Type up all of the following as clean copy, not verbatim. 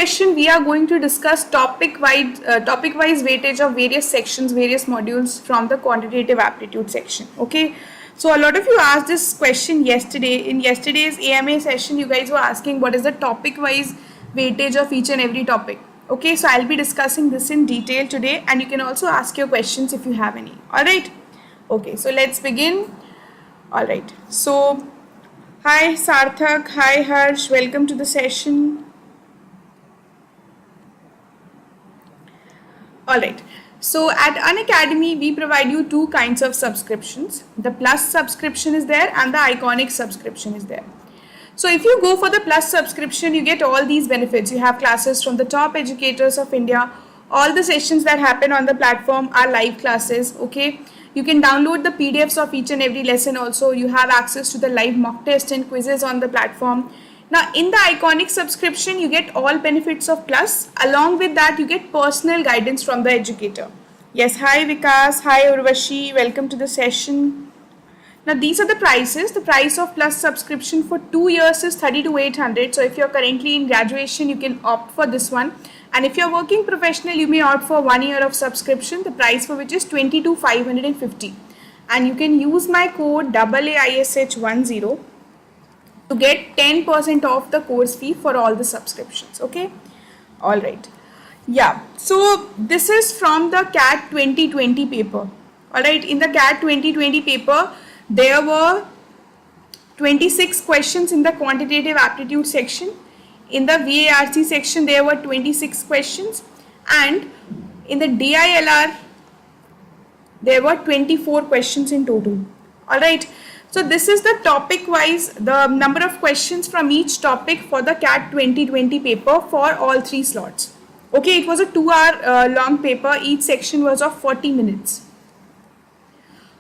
session we are going to discuss topic-wise weightage of various sections, various modules from the quantitative aptitude section. Okay, so a lot of you asked this question yesterday. In yesterday's AMA session, you guys were asking what is the topic-wise weightage of each and every topic. Okay, so I'll be discussing this in detail today, and you can also ask your questions if you have any. All right. Okay, so let's begin. All right. So, hi Sarthak, hi Harsh, welcome to the session. Alright, so at Unacademy we provide you two kinds of subscriptions. The plus subscription is there and the iconic subscription is there. So if you go for the plus subscription, you get all these benefits. You have classes from the top educators of India. All the sessions that happen on the platform are live classes. Okay, you can download the PDFs of each and every lesson also. You have access to the live mock test and quizzes on the platform. Now, in the iconic subscription, you get all benefits of plus. Along with that, you get personal guidance from the educator. Yes, hi Vikas, hi Urvashi, welcome to the session. Now, these are the prices. The price of plus subscription for 2 years is 32,800. So, if you're currently in graduation, you can opt for this one. And if you're working professional, you may opt for 1 year of subscription, the price for which is 22,550. And you can use my code AAISH10 to get 10% off the course fee for all the subscriptions. Okay, all right, yeah, so this is from the CAT 2020 paper. All right, in the CAT 2020 paper there were 26 questions in the quantitative aptitude section. In the VARC section there were 26 questions, and in the DILR there were 24 questions in total. All right, so this is the topic wise, the number of questions from each topic for the CAT 2020 paper for all 3 slots. Okay, it was a 2-hour long paper. Each section was of 40 minutes.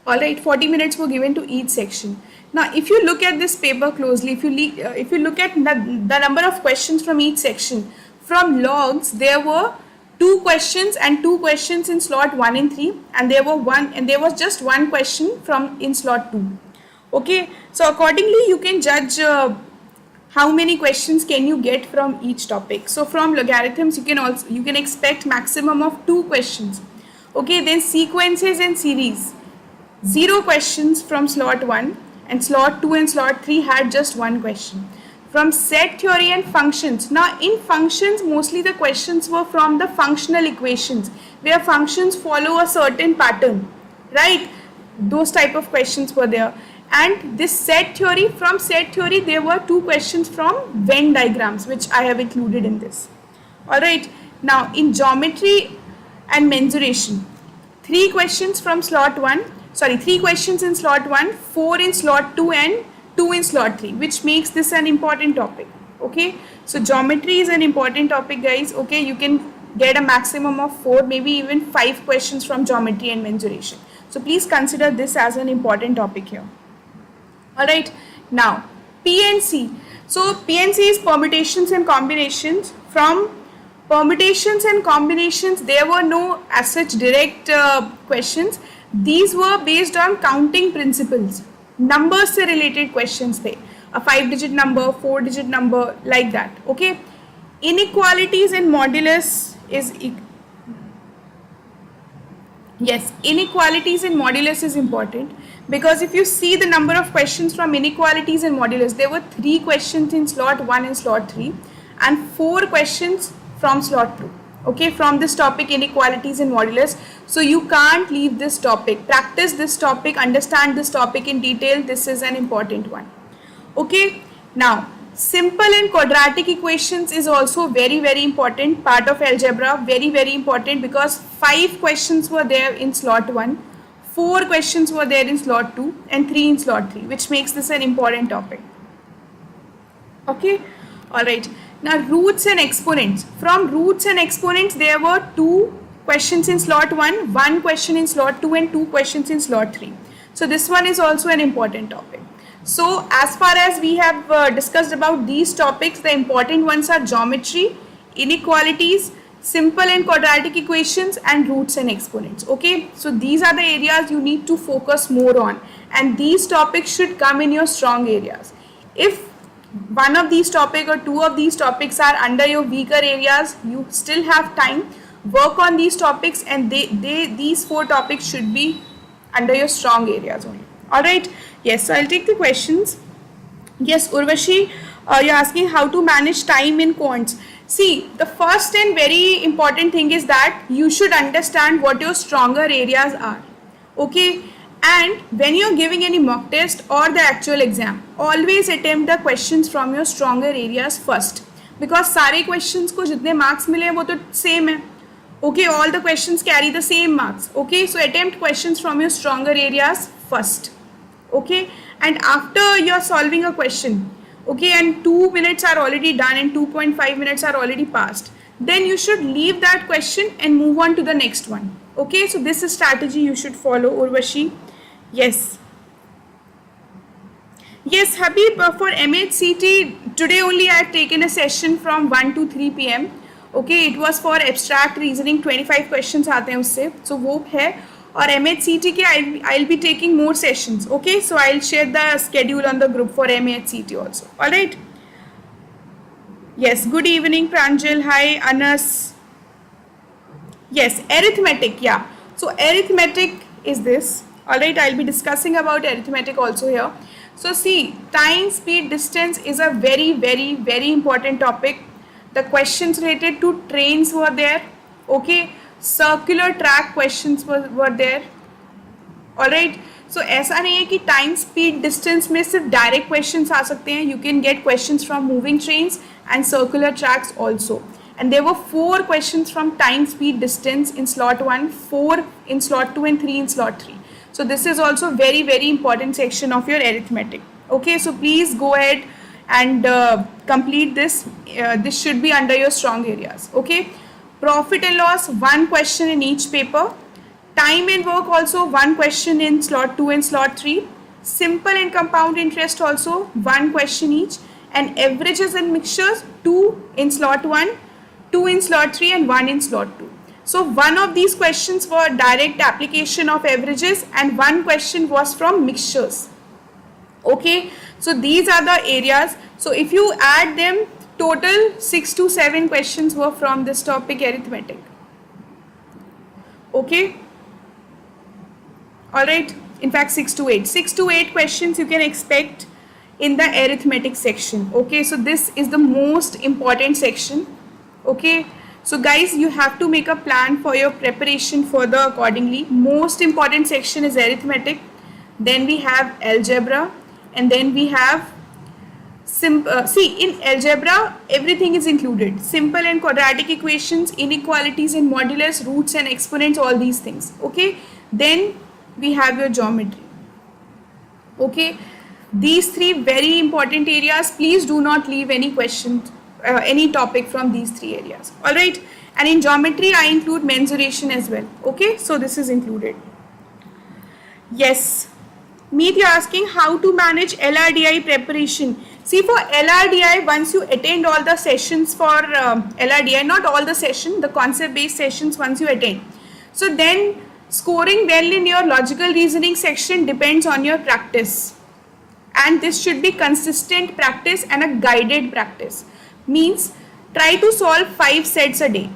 All right, 40 minutes were given to each section. Now, if you look at this paper closely, if you look at the number of questions from each section, from logs there were 2 questions and 2 questions in slot 1 and 3, and there was just 1 question from in slot 2. Okay, so accordingly you can judge how many questions can you get from each topic. So from logarithms you can expect maximum of 2 questions. Okay, then sequences and series, 0 questions from slot 1, and slot 2 and slot 3 had just 1 question. From set theory and functions, now in functions mostly the questions were from the functional equations where functions follow a certain pattern, right? Those type of questions were there. And this set theory, from set theory there were 2 questions from Venn diagrams which I have included in this. Alright, now in geometry and mensuration, 3 questions from slot 1, 3 questions in slot 1, 4 in slot 2 and 2 in slot 3, which makes this an important topic. Okay, so geometry is an important topic guys. Okay, you can get a maximum of 4, maybe even 5 questions from geometry and mensuration. So please consider this as an important topic here. Alright, now PNC. So PNC is permutations and combinations. From permutations and combinations there were no as such direct questions. These were based on counting principles, numbers से related questions थे, a 5-digit number, 4-digit number, like that. Okay, inequalities and modulus is inequalities and modulus is important, because if you see the number of questions from inequalities and modulus, there were 3 questions in slot 1 and slot 3 and 4 questions from slot 2. Okay, from this topic inequalities and modulus. So you can't leave this topic. Practice this topic, understand this topic in detail. This is an important one. Okay, now simple and quadratic equations is also very important part of algebra. Very important, because 5 questions were there in slot 1, 4 questions were there in slot 2 and 3 in slot 3, which makes this an important topic. Okay, all right. Now roots and exponents. From roots and exponents there were 2 questions in slot 1, 1 question in slot 2 and 2 questions in slot 3. So this one is also an important topic. So as far as we have discussed about these topics, the important ones are geometry, inequalities, simple and quadratic equations, and roots and exponents. Okay, so these are the areas you need to focus more on, and these topics should come in your strong areas. If one of these topic or two of these topics are under your weaker areas, you still have time. Work on these topics, and these 4 topics should be under your strong areas only. All right. Yes. So I'll take the questions. Yes, Urvashi, you're asking how to manage time in quants. See, the first and very important thing is that you should understand what your stronger areas are. Okay. And when you're giving any mock test or the actual exam, always attempt the questions from your stronger areas first. Because सारे questions को जितने marks मिले हैं वो तो same है. Okay, all the questions carry the same marks. Okay, so attempt questions from your stronger areas first. Okay, and after you're solving a question, okay, and 2 minutes are already done and 2.5 minutes are already passed, then you should leave that question and move on to the next one. Okay, so this is strategy you should follow, Urvashi. Yes. Yes, Habib, for MHCT, today only I have taken a session from 1 to 3 p.m. Okay, it was for abstract reasoning, 25 questions आते हैं उससे, so वो है. और MHCT के I'll be taking more sessions. Okay, so I'll share the schedule on the group for MHCT also. All right. Yes, good evening, Pranjal. Hi, Anas. Yes, arithmetic. Yeah. So arithmetic is this. All right, I'll be discussing about arithmetic also here. So see, time, speed, distance is a very, very, very important topic. The questions related to trains were there. Okay, circular track questions were there. All right. So ऐसा नहीं है कि time, speed, distance में सिर्फ direct questions आ सकते हैं. You can get questions from moving trains and circular tracks also. And there were 4 questions from time, speed, distance in slot 1, 4 in slot 2 and 3 in slot 3. So this is also very, very important section of your arithmetic. Okay, so please go ahead and complete this. This should be under your strong areas. Okay, profit and loss, 1 question in each paper. Time and work also 1 question in slot 2 and slot 3. Simple and compound interest also 1 question each. And averages and mixtures 2 in slot 1, 2 in slot 3 and 1 in slot 2. So one of these questions were direct application of averages and 1 question was from mixtures. Okay, so these are the areas. So if you add them, total 6 to 7 questions were from this topic, arithmetic. Okay, all right, in fact 6 to 8. 6 to 8 questions you can expect in the arithmetic section. Okay, so this is the most important section. Okay, so guys, you have to make a plan for your preparation further accordingly. Most important section is arithmetic, then we have algebra, and then we have see, in algebra everything is included: simple and quadratic equations, inequalities and modulus, roots and exponents, all these things. Okay, then we have your geometry. Okay, these 3 very important areas. Please do not leave any questions, any topic from these 3 areas. All right, and in geometry I include mensuration as well. Okay, so this is included. Yes, Meet, you're asking how to manage LRDI preparation. See, for LRDI, once you attend all the sessions for LRDI, not all the session, the concept based sessions once you attend, so then scoring well in your logical reasoning section depends on your practice, and this should be consistent practice and a guided practice. Means try to solve 5 sets a day.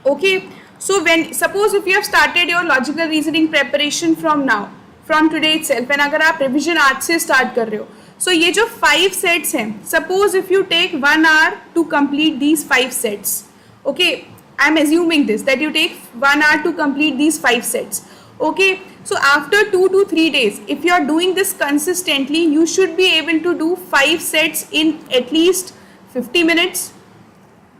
Okay, so when suppose if you have started your logical reasoning preparation from now, from today itself, and अगर आप revision आज से start कर रहे हो, so ये जो 5 sets हैं, suppose if you take 1 hour to complete these 5 sets. Okay, I am assuming this, that you take 1 hour to complete these 5 sets. Okay, so after 2 to 3 days, if you are doing this consistently, you should be able to do 5 sets in at least 50 minutes.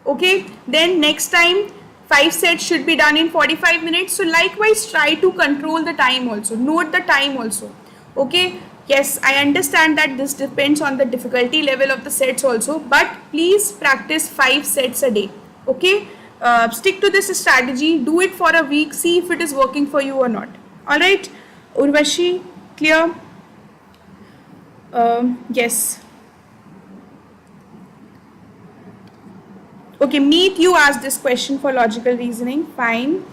Okay, then next time 5 sets should be done in 45 minutes. So likewise, try to control the time also, note the time also. Okay, yes, I understand that this depends on the difficulty level of the sets also, but please practice 5 sets a day. Okay, stick to this strategy, do it for a week, see if it is working for you or not. All right, Urvashi, clear? Yes. Okay, Meet, you asked this question for logical reasoning. Fine.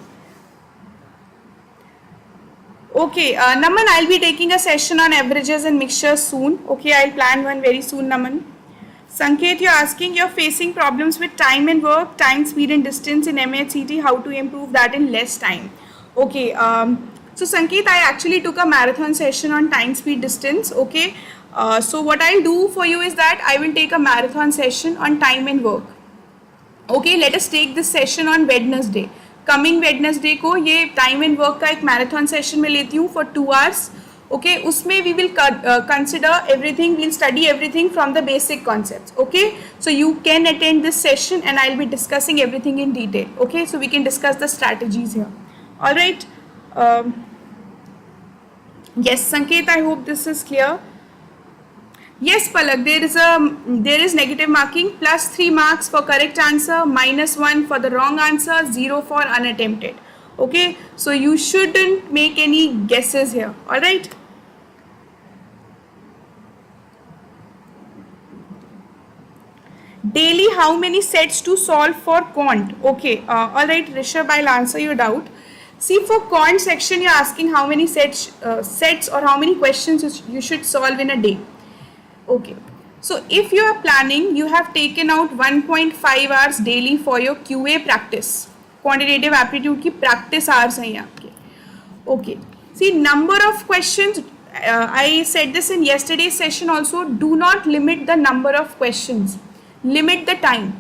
Okay, Naman, I'll be taking a session on averages and mixtures soon. Okay, I'll plan one very soon, Naman. Sanket, you're asking, you're facing problems with time and work, time, speed and distance in MHCT, how to improve that in less time. Okay, so Sanket, I actually took a marathon session on time, speed, distance. Okay, so what I'll do for you is that I will take a marathon session on time and work. Okay, let us take this session on Wednesday. Coming Wednesday को ये time and work का एक marathon session में लेती हूँ for 2 hours. Okay, उसमें we will consider everything, we'll study everything from the basic concepts. Okay, so you can attend this session and I will be discussing everything in detail. Okay, so we can discuss the strategies here. Alright, yes Sanket, I hope this is clear. Yes Palak, there is negative marking, +3 marks for correct answer, -1 for the wrong answer, 0 for unattempted. Okay, so you shouldn't make any guesses here. All right, daily how many sets to solve for quant? Okay, all right Rishabh, I'll answer your doubt. See, for quant section you're asking how many sets or how many questions you should solve in a day. Okay, so if you are planning, you have taken out 1.5 hours daily for your QA practice. Quantitative aptitude की practice hours हैं आपके. Okay, see, number of questions, I said this in yesterday's session also, do not limit the number of questions, limit the time.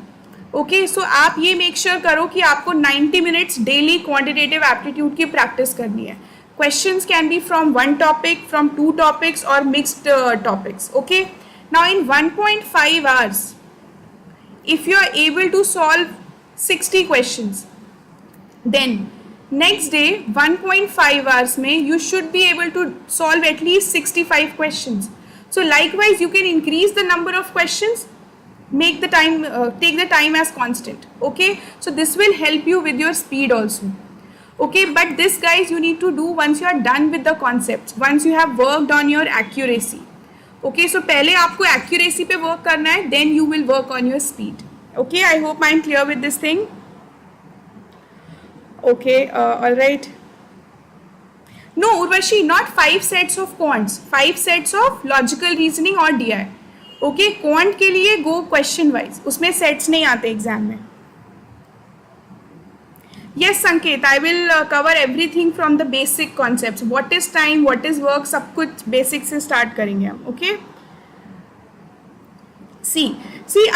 Okay, so आप ये make sure करो कि आपको 90 minutes daily quantitative aptitude की practice करनी है. Questions can be from one topic, from 2 topics or mixed topics. Okay, now in 1.5 hours, if you are able to solve 60 questions, then next day 1.5 hours में you should be able to solve at least 65 questions. So likewise, you can increase the number of questions, make the time, take the time as constant. Okay, so this will help you with your speed also. Okay, but this guys you need to do once you are done with the concepts, once you have worked on your accuracy. Okay, so पहले आपको accuracy पे work करना है, then you will work on your speed. Okay, I hope I am clear with this thing. Okay, all right. No Urvashi, not 5 sets of quants, 5 sets of logical reasoning or DI. Okay, quant के लिए go question wise, उसमें sets नहीं आते exam में. Yes Sanket, I will cover everything from the basic concepts. What is time, what is work, सब कुछ basic से start करेंगे हम. Okay, see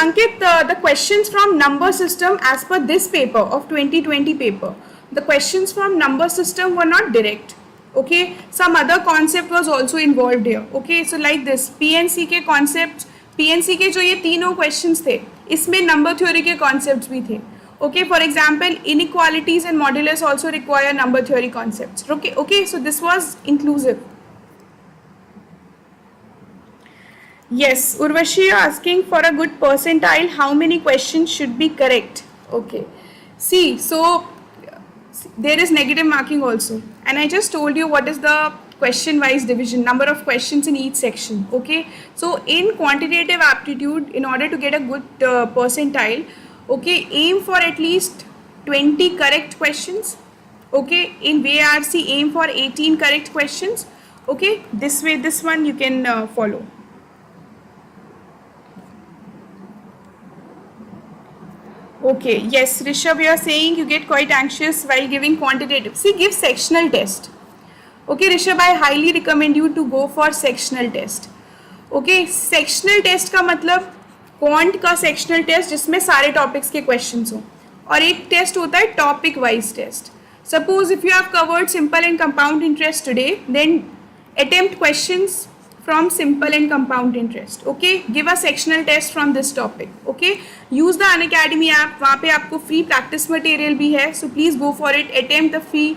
Ankit, the questions from number system as per this paper of 2020 paper, the questions from number system were not direct. Okay, some other concept was also involved here. Okay, so like this PNC के concepts, PNC के जो ये तीनों questions थे, इसमें number theory के concepts भी थे. Okay, for example, inequalities and modulus also require number theory concepts. Okay, so this was inclusive. Yes, Urvashi asking for a good percentile, how many questions should be correct? Okay, see, so there is negative marking also, and I just told you what is the question wise division, number of questions in each section. Okay, so in quantitative aptitude, in order to get a good percentile, okay, aim for at least 20 correct questions. Okay, in VARC aim for 18 correct questions. Okay, this way, this one you can follow. Okay, yes Rishabh, you are saying you get quite anxious while giving quantitative. See, give sectional test. Okay Rishabh, I highly recommend you to go for sectional test. Okay, sectional test का मतलब quant का sectional test जिसमें सारे topics के questions हो, और एक test होता है topic wise test. Suppose if you have covered simple and compound interest today, then attempt questions from simple and compound interest. Okay, give a sectional test from this topic. Okay, use the Unacademy app, वहाँ पे आपको free practice material भी है, so please go for it. Attempt the free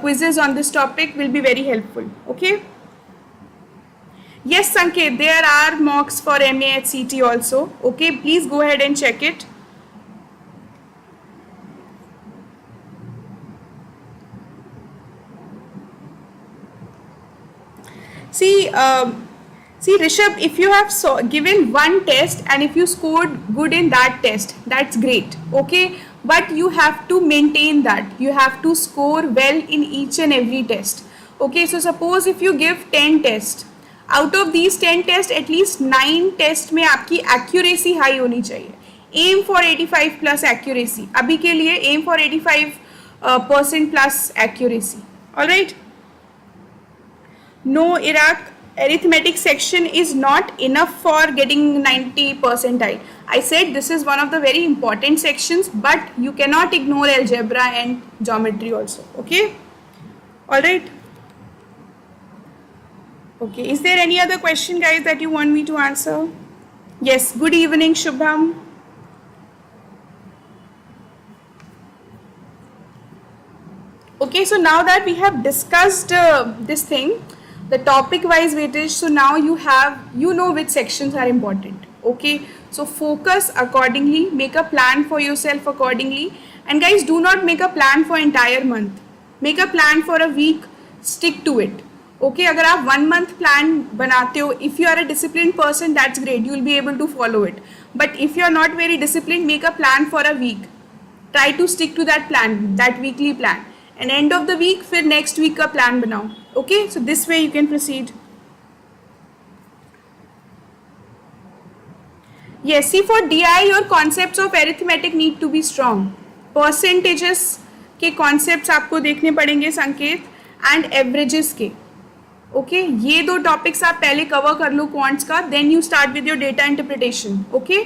quizzes on this topic will be very helpful. Okay, yes Sanket, there are mocks for MAHCT also. Okay, please go ahead and check it. See Rishabh, if you have given one test and if you scored good in that test, that's great. Okay, but you have to maintain that. You have to score well in each and every test. Okay, so suppose if you give 10 tests, out of these 10 tests at least 9 test में आपकी accuracy high होनी चाहिए. Aim for 85 plus accuracy. अभी के लिए aim for 85% plus accuracy. All right. No, Iraq arithmetic section is not enough for getting 90 percentile. I said this is one of the very important sections, but you cannot ignore algebra and geometry also. Okay. All right. Okay, is there any other question, guys, that you want me to answer? Yes, good evening, Shubham. Okay, so now that we have discussed this thing, the topic wise weightage, so now you know which sections are important. Okay, so focus accordingly, make a plan for yourself accordingly, and guys, do not make a plan for entire month. Make a plan for a week, stick to it. Okay, अगर आप 1 month plan बनाते हो, if you are a disciplined person, that's great, you will be able to follow it. But if you are not very disciplined, make a plan for a week. Try to stick to that plan, that weekly plan. And end of the week, फिर next week का plan बनाओ. Okay, so this way you can proceed. Yes, see for DI, your concepts of arithmetic need to be strong. Percentages के concepts आपको देखने पड़ेंगे संकेत, and averages के. Okay ये 2 टॉपिक्स आप पहले कवर कर लो क्वांट्स का, then you start with your data interpretation. Okay,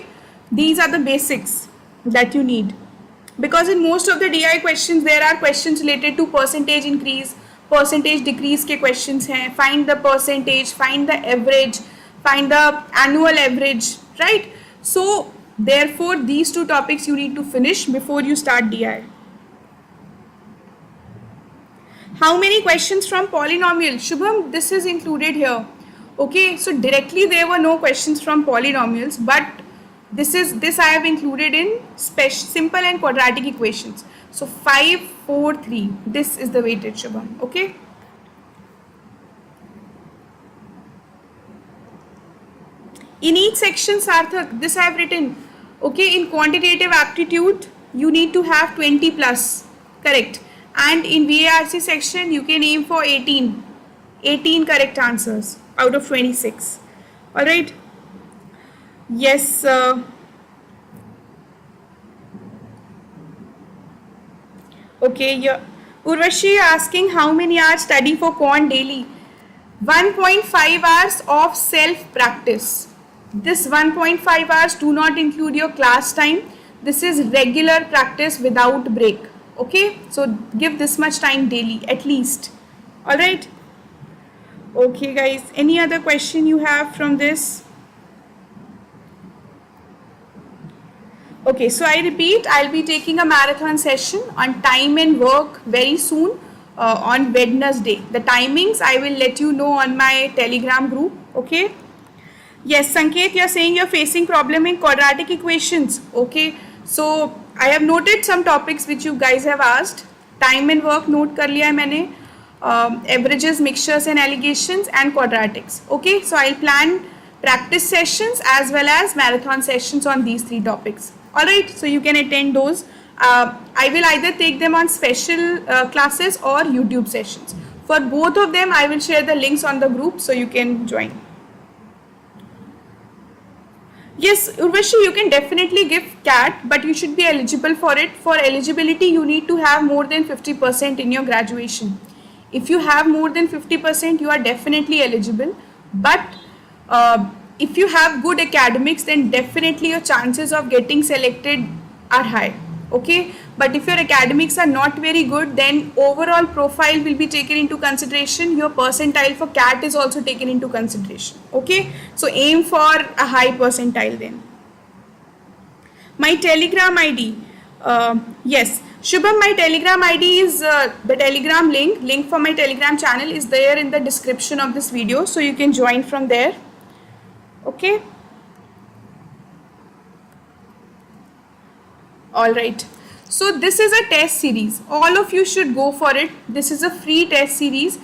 these are the basics that you need, because in most of the DI questions there are questions related to percentage increase, percentage decrease के questions हैं. Find the percentage, find the average, find the annual average, right? So therefore these 2 topics you need to finish before you start DI. How many questions from polynomial? Shubham, this is included here. Okay, so directly there were no questions from polynomials, but this I have included in simple and quadratic equations. So 5, 4, 3. This is the weightage, Shubham. Okay. In each section, Sarthak, this I have written. Okay, in quantitative aptitude, you need to have 20 plus. Correct. And in VARC section, you can aim for 18 correct answers out of 26. All right. Yes. Okay. Urvashi asking how many hours study for quant daily? 1.5 hours of self practice. This 1.5 hours do not include your class time. This is regular practice without break. Okay, so give this much time daily at least. All right. Okay, guys, any other question you have from this? Okay, so I repeat, I'll be taking a marathon session on time and work very soon on Wednesday. The timings I will let you know on my Telegram group. Okay. Yes, Sanket, you're saying you're facing problem in quadratic equations. Okay, so I have noted some topics which you guys have asked. Time and work note कर लिया है मैंने, averages, mixtures and allegations and quadratics. Okay, so I'll plan practice sessions as well as marathon sessions on these 3 topics. All right, so you can attend those. I will either take them on special classes or YouTube sessions. For both of them, I will share the links on the group so you can join. Yes, Urvashi, you can definitely give CAT, but you should be eligible for it. For eligibility, you need to have more than 50% in your graduation. If you have more than 50%, you are definitely eligible. But if you have good academics, then definitely your chances of getting selected are high. Okay, but if your academics are not very good, then overall profile will be taken into consideration. Your percentile for CAT is also taken into consideration. Okay, so aim for a high percentile then. My Telegram ID, yes, Shubham, my Telegram ID is the Telegram link for my Telegram channel is there in the description of this video, so you can join from there. Okay. All right, so this is a test series. All of you should go for it. This is a free test series.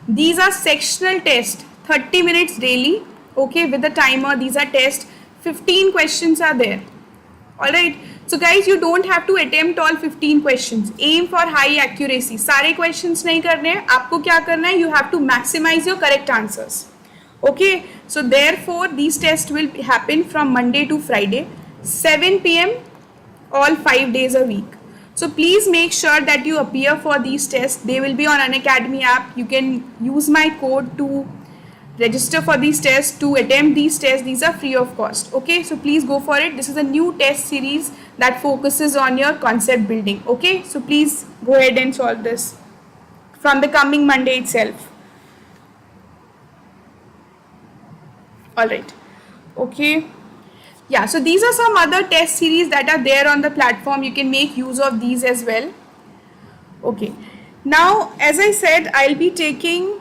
These are sectional tests, 30 minutes daily. Okay, with the timer. These are tests. 15 questions are there. All right, So guys, you don't have to attempt all 15 questions. Aim for high accuracy. सारे questions नहीं करने हैं. आपको क्या करना है? You have to maximize your correct answers. Okay. So therefore, these tests will happen from Monday to Friday, 7 p.m. all 5 days a week. So please make sure that you appear for these tests. They will be on Unacademy app. You can use my code to register for these tests, to attempt these tests. These are free of cost. Okay, so please go for it. This is a new test series that focuses on your concept building. Okay, so please go ahead and solve this from the coming Monday itself. All right. Okay. Yeah, so these are some other test series that are there on the platform. You can make use of these as well. Okay. Now, as I said, I'll be taking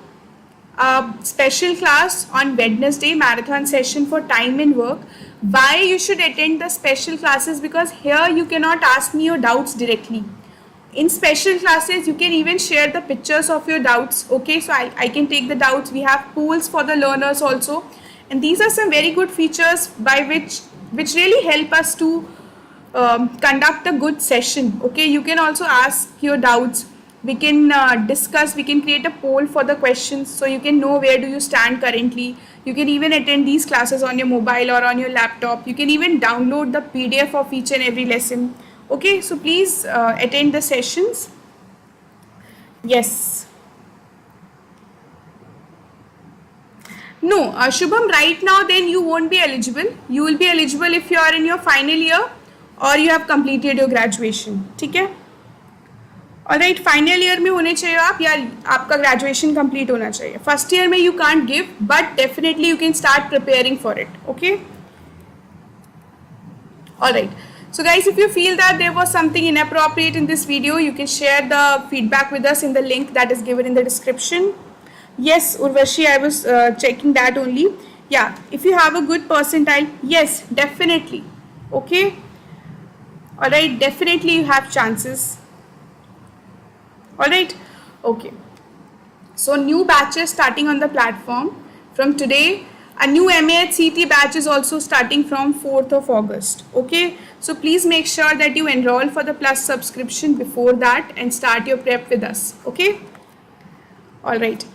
a special class on Wednesday, marathon session for time and work. Why you should attend the special classes? Because here you cannot ask me your doubts directly. In special classes, you can even share the pictures of your doubts. Okay, so I can take the doubts. We have polls for the learners also. And these are some very good features by which really help us to conduct a good session. Okay, you can also ask your doubts. We can discuss, we can create a poll for the questions so you can know where do you stand currently. You can even attend these classes on your mobile or on your laptop. You can even download the PDF of each and every lesson. Okay, so please attend the sessions. Yes. No, Shubham, right now then you won't be eligible. You will be eligible if you are in your final year or you have completed your graduation. ठीक है? Alright, final year में होने चाहिए आप या आपका graduation complete होना चाहिए. First year में you can't give, but definitely you can start preparing for it. Okay? Alright. So guys, if you feel that there was something inappropriate in this video, you can share the feedback with us in the link that is given in the description. Yes, Urvashi, I was checking that only. Yeah, if you have a good percentile, yes, definitely. Okay. Alright, definitely you have chances. Alright, okay. So new batches starting on the platform from today. A new MAHCT batch is also starting from 4th of August. Okay, so please make sure that you enroll for the Plus subscription before that and start your prep with us. Okay. Alright.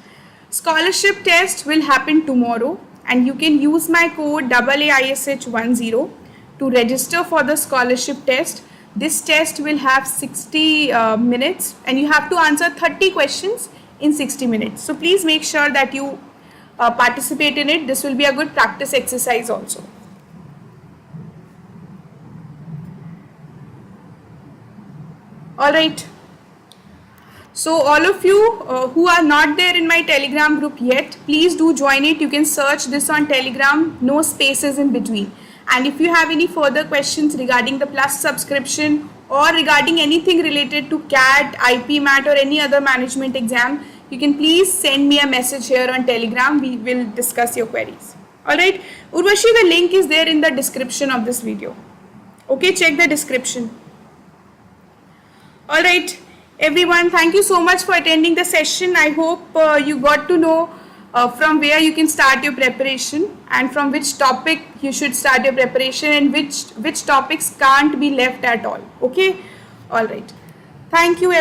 Scholarship test will happen tomorrow and you can use my code AAISH10 to register for the scholarship test. This test will have 60 minutes and you have to answer 30 questions in 60 minutes. So please make sure that you participate in it. This will be a good practice exercise also. Alright. So all of you who are not there in my Telegram group yet, please do join it. You can search this on Telegram, no spaces in between. And if you have any further questions regarding the Plus subscription or regarding anything related to CAT, IP MAT or any other management exam, you can please send me a message here on Telegram. We will discuss your queries. Alright, Urvashi, the link is there in the description of this video. Okay, check the description. Alright. Everyone, thank you so much for attending the session. I hope you got to know from where you can start your preparation and from which topic you should start your preparation and which topics can't be left at all. Okay, all right. Thank you, everyone.